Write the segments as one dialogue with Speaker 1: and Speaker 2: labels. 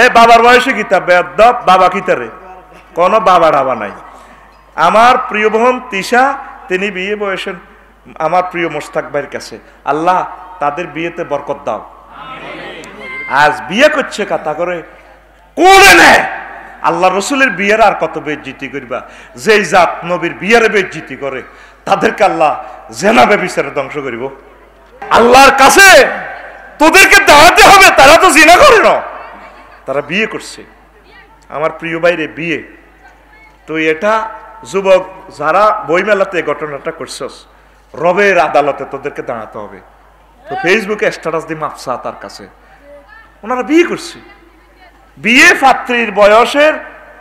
Speaker 1: এ বাবার বয়সে কিতাব বেয়াদব বাবা কিতারে কোনো বাবা ডাবা নাই। আমার প্রিয় বোন তিশা তিনি বিয়ে বয়সের আমার প্রিয় মোস্তাক ভাইয়ের কাছে, আল্লাহ তাদের বিয়েতে বরকত দাও। আজ বিয়ে করছে কথা করে কোলে নেয়। আল্লাহ রসুলের বিয়ের আর কত বেজ্জিতি করবা? যেই জাত নবীর বিয়ের বেজ্জিতি করে তাদেরকে আল্লাহ জেনা ব্যভিচারে ধ্বংস করিব। আল্লাহর কাছে তোদেরকে দাঁড়াতে হবে, তারা তো জিনা করে না, তারা বিয়ে করছে। আমার প্রিয় ভাইরে বিয়ে তো এটা যুবক যারা বইমেলাতে ঘটনাটা করছস, রবের আদালতে তোদেরকে দাঁড়াতে হবে। তো ফেসবুকে স্ট্যাটাস দিয়ে মাপসা তার কাছে, ওনারা বিয়ে করছে। বিয়ে পাত্রীর বয়সের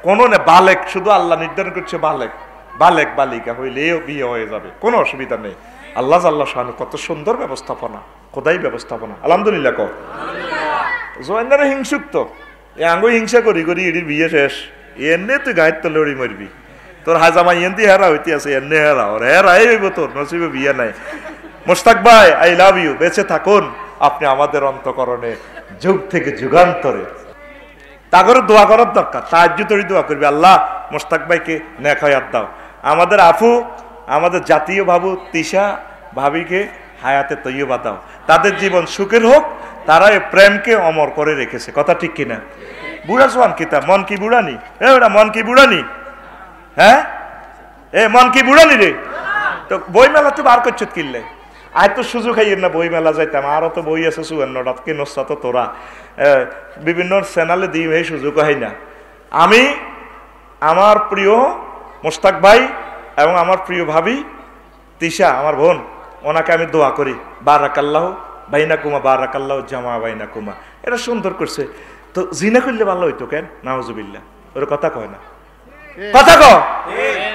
Speaker 1: কোন বালেক, শুধু আল্লাহ নির্ধারণ করছে বালেক, বালেক বালিকা হইলেও বিয়ে হয়ে যাবে, কোনো অসুবিধা নেই। আল্লাহ আল্লাহ শানু কত সুন্দর ব্যবস্থাপনা, খোদাই ব্যবস্থাপনা, আলহামদুলিল্লাহ। কো জয়েন্দারে হিংসুক তো আঙ্গো হিংসা করি করি এটির বিয়ে শেষ, এনে তুই গায়ের তলে লড়ি মারবি, তোর হাজামা এনতি হেরা হইতে আছে, এনে হেরা ওর হেরাই হইব, তোর নসিবে বিয়ে নাই। মোস্তাক ভাই আই লাভ ইউ, বেঁচে থাকুন আপনি আমাদের অন্তঃকরণে যুগ থেকে যুগান্তরে। তাগরে দোয়া করার দরকার, তাহাজ্জুদের দোয়া করবি, আল্লাহ মোস্তাক ভাইকে নেক হায়াত দাও। আমাদের আফু, আমাদের জাতীয় বাবু তিশা ভাবিকে হায়াতে তৈয়বা দাও, তাদের জীবন সুখের হোক, তারা এই প্রেমকে অমর করে রেখেছে, কথা ঠিক কিনা? বুড়া জোয়ান কিতা মন কি বুড়ানি, এ ওটা মন কি বুড়ানি, হ্যাঁ এ মন কি বুড়ানি রে। তো বই মেলা তো বার করছত কিনলে, আর তো সুযোগ হাইয়ের না বই মেলা যাইতাম, আরও তো বই আছে সুয়ান্নটা কেনসা তো তোরা বিভিন্ন চ্যানেলে দিই, এই সুযোগ হয় না। আমি আমার প্রিয় মোস্তাক ভাই এবং আমার প্রিয় ভাবি তিশা আমার বোন, ওনাকে আমি দোয়া করি, বারাকাল্লাহ বাইনা কুমা, বারাকাল্লাহ জামা বাইনা কুমা। এটা সুন্দর করছে। তো জিনা করলে ভালো হইতো কেন? নাউজুবিল্লাহ, ওর কথা কয় না, কথা কয়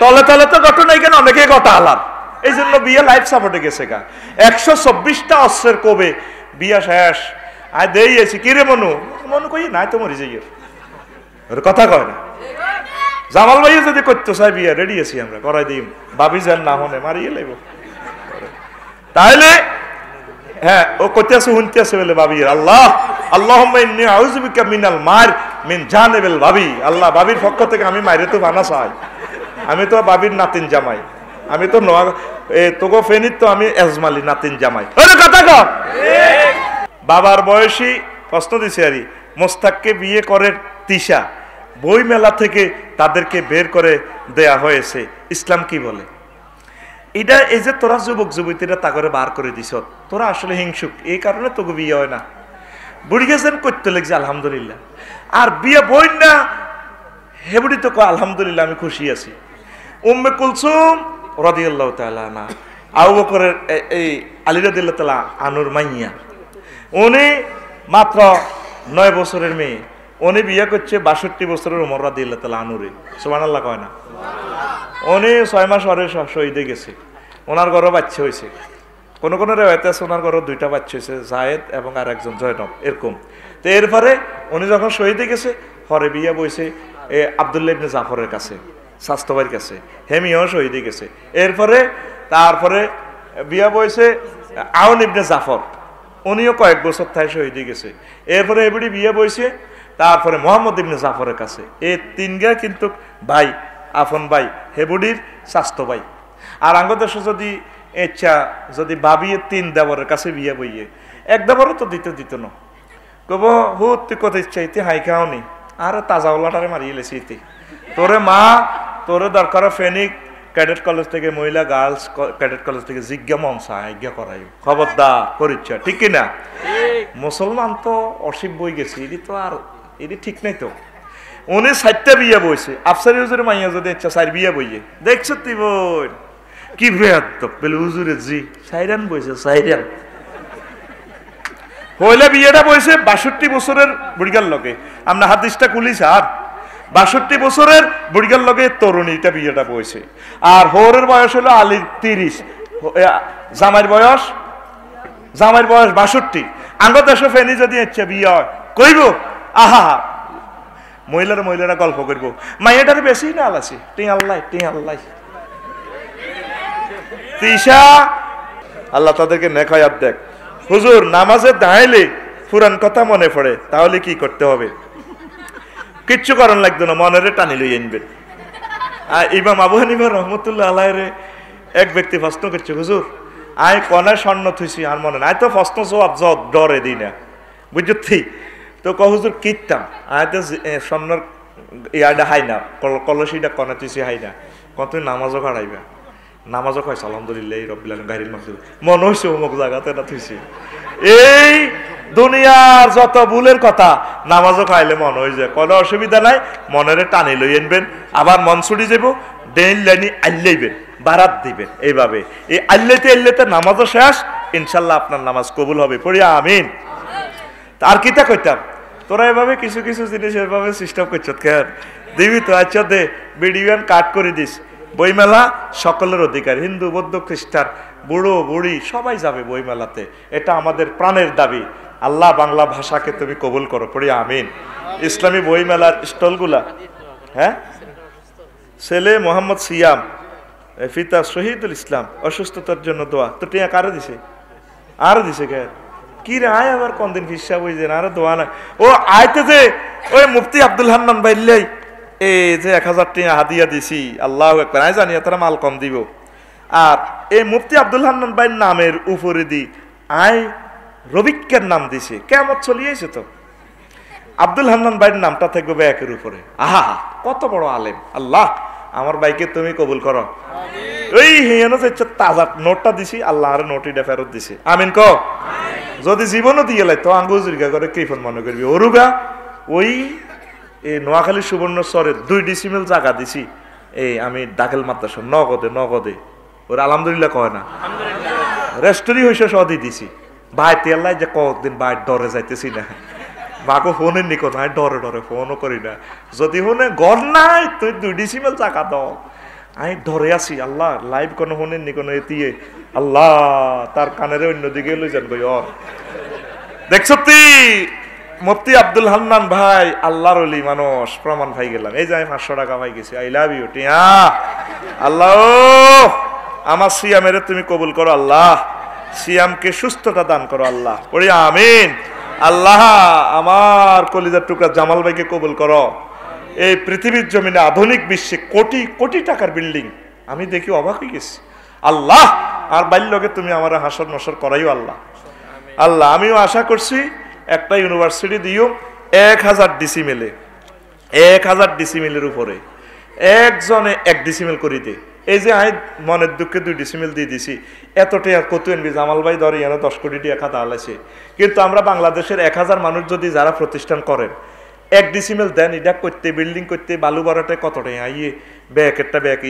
Speaker 1: তলে তলে তো ঘটনা কেন অনেকে ঘটা আলার, এই জন্য বিয়ে লাইফ সাপোর্টে গেছে গা। 124টা অস্ত্রের কবে বিয়া শেষ, আয় দেই আছি কিরে মনু, মনু কই নাই তো মরি যাই, ওর কথা কয় না। জামাল ভাইও যদি করতে চাই বিয়া রেডি আছি আমরা, করাই দিই, ভাবি যান না হনে মারিয়ে লাইব। তাহলে হ্যাঁ ও করতে আছে শুনতে আছে বলে ভাবি, আল্লাহ আল্লাহুম্মা ইন্নী আউযু বিকা মিনাল মার মিন জানিবিল ভাবি, আল্লাহ ভাবির পক্ষ থেকে আমি মাইরে তো বানা চাই, আমি তো ভাবির নাতিন জামাই, আমি তো নোয়া তোগো ফেনিত তো আমি এজমালি নাতিন জামাই। ওরে কথা কর। বাবার বয়সী প্রশ্ন দিছে আরি, মোস্তাককে বিয়ে করে তিশা, বই মেলা থেকে তাদেরকে বের করে দেয়া হয়েছে, ইসলাম কি বলে? এটা এই যে তোরা যুবক যুবতীরা তা করে বার করে দিছ, তোরা আসলে হিংসুক, এই কারণে তোকে বিয়ে হয় না। বুড়ি গেছেন করতে লেগছে আলহামদুলিল্লাহ, আর বিয়ে বই না হে বুড়ি তো আলহামদুলিল্লাহ আমি খুশি আছি। উম্মে কুলসুম রাদিয়াল্লাহু তাআলা আনহা, আবু বকরের এই আলী রাদিয়াল্লাহু তাআলা আনুর মাইয়া, উনি মাত্র 9 বছরের মেয়ে, উনি বিয়ে করছে 62 বছরের ওমর রাদিয়াল্লাহু তাআলা আনুরে, সুবহানাল্লাহ কয় না? উনি 6 মাস পরে শহীদে গেছে, ওনার ঘরে বাচ্চা হয়েছে, কোন কোন রেওয়ায়েতে আছে ওনার ঘরে 2টা বাচ্চা হয়েছে, জায়েদ এবং আর একজন জয়নব এরকম। তো এরপরে উনি যখন শহীদে গেছে পরে বিয়ে বইছে আব্দুল্লাহ ইবনে জাফরের কাছে, স্বাস্থ্যবাড়ির কাছে, হেমিও শহীদে গেছে। এরপরে তারপরে বিয়ে বইছে আউন ইবনে জাফর, উনিও কয়েক বছর তাই শহীদে গেছে। এরপরে এবারে বিয়ে বইছে তারপরে মোহাম্মদ ইবনে জাফরের কাছে, এই 3 কিন্তু ভাই, আফন ভাই, হেবুডির স্বাস্থ্য ভাই। আর আঙ্গ দেশে যদি ইচ্ছা যদি ভাবিয়ে 3 দেবরের কাছে বিয়ে বইয়ে, 1 দেবরও তো দিত না, কব হুত তুই কত ইচ্ছা ইতি হাই খাওনি, আর তাজাওয়ালাটারে মারিয়ে লেছি ইতি, তোরে মা তোরে দরকার ফেনিক ক্যাডেট কলেজ থেকে, মহিলা গার্লস ক্যাডেট কলেজ থেকে জিজ্ঞা মনসা আজ্ঞা করাই, খবরদার করিচ্ছা, ঠিক কিনা? মুসলমান তো অসিব বই গেছে, এটি তো আর এটি ঠিক নাই তো। উনি 4টা বিয়ে বইছে, আফসারি হুজুরের মাইয়া যদি ইচ্ছা 4 বিয়ে বইয়ে, দেখছো তুই বোন কি বেয়াদব বলে হুজুরে জি 4 বইছে, 4 পয়লা বিয়েটা বইছে 62 বছরের বুড়িগার লগে, আমরা হাদিসটা খুলিছি, আর 62 বছরের বুড়িগার লগে তরুণীটা বিয়েটা বইছে। আর হৌরের বয়স হলো আলীর 30, জামাইর বয়স 62। আঙ্গ দেশে ফেনি যদি ইচ্ছা বিয়ে হয় কইব, আহা মহিলারা গল্প করব, মাইয়াটার বেশি না আলাসি টিং আল্লাহ তিশা, আল্লাহ তাদেরকে নেক হায়াত দেখ। হুজুর নামাজে দাঁড়াইলে পুরান কথা মনে পড়ে, তাহলে কি করতে হবে? কিচ্ছু করার লাগতো না, মনের টানি লই আনবেন। আর ইমাম আবু হানিফা রহমতুল্লাহ আলাইহির এক ব্যক্তি প্রশ্ন করছে, হুজুর আয় কনে স্বর্ণ থুইছি আর মনে নাই তো প্রশ্ন জবাব ডরে দিই না বুঝছি তো হুজুর কিতাম আয় তো স্বর্ণর ইয়াটা হাই না কলসিটা কনে থুইছি হাই না কত নামাজও খাড়াইবা নামাজও খাইছে আলহামদুলিল্লাহ রব্বিল আলামিন গায়রিল মাগদুব মনে হইছে অমুক জায়গাতে না থুইছি। এই দুনিয়ার যত ভুলের কথা নামাজও খাইলে মনে হয়ে যায়, কোনো অসুবিধা নাই, মনের টানি লই আনবেন, আবার মন ছুটি যাব ডেইন লাইনি আল্লাইবেন বারাত দিবেন। এইভাবে এই আল্লাইতে নামাজও শেষ, ইনশাল্লাহ আপনার নামাজ কবুল হবে, পড়িয়া আমিন। আর কিতা কইতাম তোরা এভাবে কিছু কিছু জিনিস এভাবে সিস্টেম করছ কেন দিবি তো, আচ্ছা দে বিডিওয়ান কাট করে দিস। বইমেলা সকলের অধিকার, হিন্দু বৌদ্ধ খ্রিস্টান বুড়ো বুড়ি সবাই যাবে বইমেলাতে, এটা আমাদের প্রাণের দাবি। আল্লাহ বাংলা ভাষাকে তুমি কবুল করো, পড়ি আমিন। ইসলামী বইমেলার স্টলগুলা, হ্যাঁ ছেলে মোহাম্মদ সিয়াম পিতা শহীদুল ইসলাম অসুস্থতার জন্য দোয়া, তো টিয়া কারে দিছে আর দিছে কে কি রে আয় আবার কোন দিন ফিসা বুঝছেন আরে দোয়া না ও আইতে যে ওই মুফতি আব্দুল হান্নান বাইল্লাই এই যে 1000 টাকা হাদিয়া দিছি, আল্লাহু আকবার। আমি জানি তারা মাল কম দিব। আর এই মুফতি আব্দুল হান্নান ভাইয়ের নামের উপরে দি আয় রবিকের নাম দিছে, কেমন চলিয়েছে তো আব্দুল হান্নান ভাইয়ের নামটা থাকবে ব্যাকের উপরে। আহা কত বড় আলেম, আল্লাহ আমার ভাইকে তুমি কবুল করো। ওই হিয়ানো হচ্ছে তাজা নোটটা দিছি, আল্লাহ আর নোটিটা ফেরত দিছে, আমিন ক। যদি জীবনও দিয়ে লাই তো আঙ্গুজুরিকা করে কৃপন মনে করবি ওরুগা। ওই এই নোয়াখালী সুবর্ণচরে 2 ডিসিমেল জায়গা দিছি, এই আমি দাখিল মাদ্রাসা নগদে ওর আলহামদুলিল্লাহ কয় না রেস্টুরি হয়েছে সদি দিছি। ভাই তেল্লাই যে কতদিন ভাই ডরে যাইতেছি না, মাকে ফোনের নিকো নাই ডরে ফোনও করি না, যদি ফোনে ঘর নাই তুই 2 ডিসিমেল জায়গা দাও, আমি ধরে আছি। আল্লাহ লাইভ কোনো ফোনের নিকো এতিয়ে আল্লাহ তার কানের অন্যদিকে লই যান গই। দেখছ তুই মুফতি আব্দুল হান্নান ভাই আল্লাহর ওলি মানুষ, প্রমাণ পাই গেলাম। এই যে আমি 500 টাকা পাই গেছি, আই লাভ ইউ টিয়া। আল্লাহ আমার সিয়ামের তুমি কবুল করো, আল্লাহ সিয়ামকে সুস্থতা দান করো, আল্লাহ পড়ি আমিন। আল্লাহ আমার কলিজার টুকরা জামাল ভাইকে কবুল করো। এই পৃথিবীর জমিনে আধুনিক বিশ্বে কোটি কোটি টাকার বিল্ডিং আমি দেখি অবাক হয়ে গেছি। আল্লাহ আর বাল্যকে তুমি আমার হাসর নসর করাইও আল্লাহ। আল্লাহ আমিও আশা করছি একটা ইউনিভার্সিটি দিও 1000 ডিসিমেলে, 1000 ডিসিমেলের উপরে একজনে 1 ডিসিমেল করি দে। এই যে আই মনের দুঃখে 2 ডিসিমেল দিয়ে দিছি, এতটাই আর কত এনবি জামাল ভাই ধরে এনে 10 কোটি টাকা দাঁড়াইছে। কিন্তু আমরা বাংলাদেশের 1000 মানুষ যদি যারা প্রতিষ্ঠান করেন 1 ডিসিমেল দেন, এটা করতে বিল্ডিং করতে বালু বাড়াটায় কতটাই আইয়ে ব্যাগ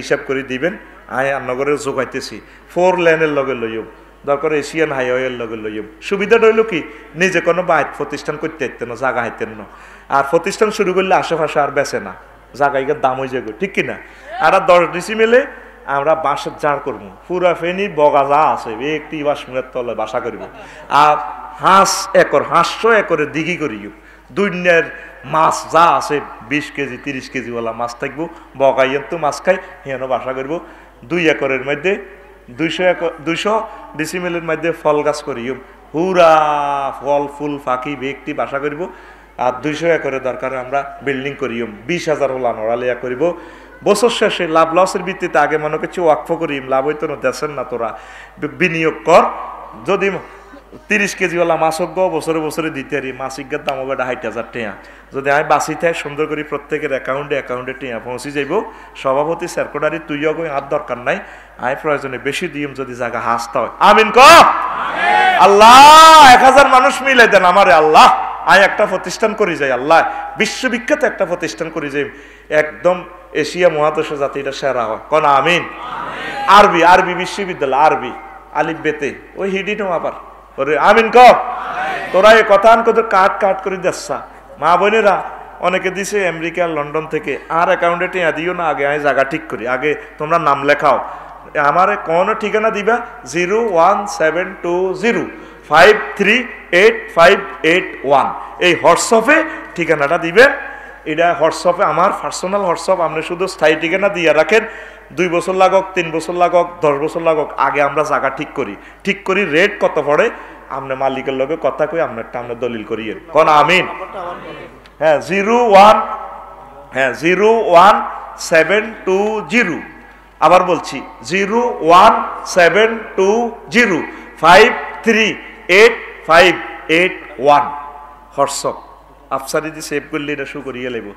Speaker 1: হিসাব করে দিবেন। আয় রান্নাঘরে যোগাইতেছি 4 লেনের লগে লইব, দরকার এশিয়ান হাইওয়ের লগে লইব। সুবিধাটা হইল কি নিজে কোনো বাইক প্রতিষ্ঠান করতে হাইতেন না, জায়গা হাইতেন না। আর প্রতিষ্ঠান শুরু করলে আশেপাশে আর বেচে না, জায়গায় দাম হয়ে যাবে, ঠিক কিনা। আর 10 ডিসিমেলে আমরা বাঁশের জাড় করবো, পুরা ফেনি বগা যা আছে একটি বাসমুনের তলে বাসা করব। আর হাঁস 500 একরে দিঘি করিও, দুনিয়ার মাছ যা আছে 20 কেজি 30 কেজি ওলা মাছ থাকবো, বগাইয়েন তো মাছ খাই হেন বাসা করবো। 2 একরের মধ্যে 200 ডিসিমেলের মধ্যে ফল গাছ করিও, পুরা ফল ফুল ফাঁকি ব্যক্তি বাসা করব। আর 200 একরের দরকার আমরা বিল্ডিং করিও, 20,000 হলা নড়ালিয়া করব। বছর শেষে লাভ লসের ভিত্তিতে আগে মনে করছি ওয়াকফ করিম, লাভ হইতো না দেশের না, তোরা বিনিয়োগ কর। যদি 30 কেজিওয়ালা মাছ হোক বছরে দিতে পারি, মাসিকের দাম হবে 2,500 টাকা। যদি আমি বাঁচি থাই সুন্দর করে প্রত্যেকের অ্যাকাউন্টে টাকা পৌঁছে যাইব। সভাপতি সেক্রেটারি তুইও কই আর দরকার নাই, আমি প্রয়োজনে বেশি দিম যদি জায়গা হাসতে হয়, আমিন ক। আল্লাহ 1000 মানুষ মিলে দেন আমারে, আল্লাহ আমি একটা প্রতিষ্ঠান করি যাই, আল্লাহ বিশ্ববিখ্যাত একটা প্রতিষ্ঠান করি যাই, একদম এশিয়া মহাদেশে যাতে এটা সেরা হয়, কোন আমিন। আরবি বিশ্ববিদ্যালয়, আরবি আলিফ বেতে ওই হিডিনো আবার ওরে আমিন ক। তোরা এ কথা আনকোদের কাট করে যাচ্ছা মা বোনেরা অনেকে দিছে আমেরিকা লন্ডন থেকে, আর অ্যাকাউন্টে টিয়া দিও না, আগে আমি জায়গা ঠিক করি, আগে তোমরা নাম লেখাও। আমার কোন ঠিকানা দিবা 01720538581, এই হোয়াটসঅ্যাপে ঠিকানাটা দিবেন। এটা হোয়াটসঅ্যাপে আমার পার্সোনাল হোয়াটসঅ্যাপ, আপনি শুধু স্থায়ী ঠিকানা দিয়ে রাখেন। 2 বছর লাগক 3 বছর লাগক 10 বছর লাগক, আগে আমরা জায়গা ঠিক করি রেট কত পড়ে, আপনি মালিকের লগে কথা কই আপনারটা আমরা দলিল করিয়ে কোন আমিন। হ্যাঁ 01 হ্যাঁ 01720 আবার বলছি 01720 538581 হোয়াটসঅ্যাপ আফসারি দি সেভ করলে এটা শু করিয়ে লেব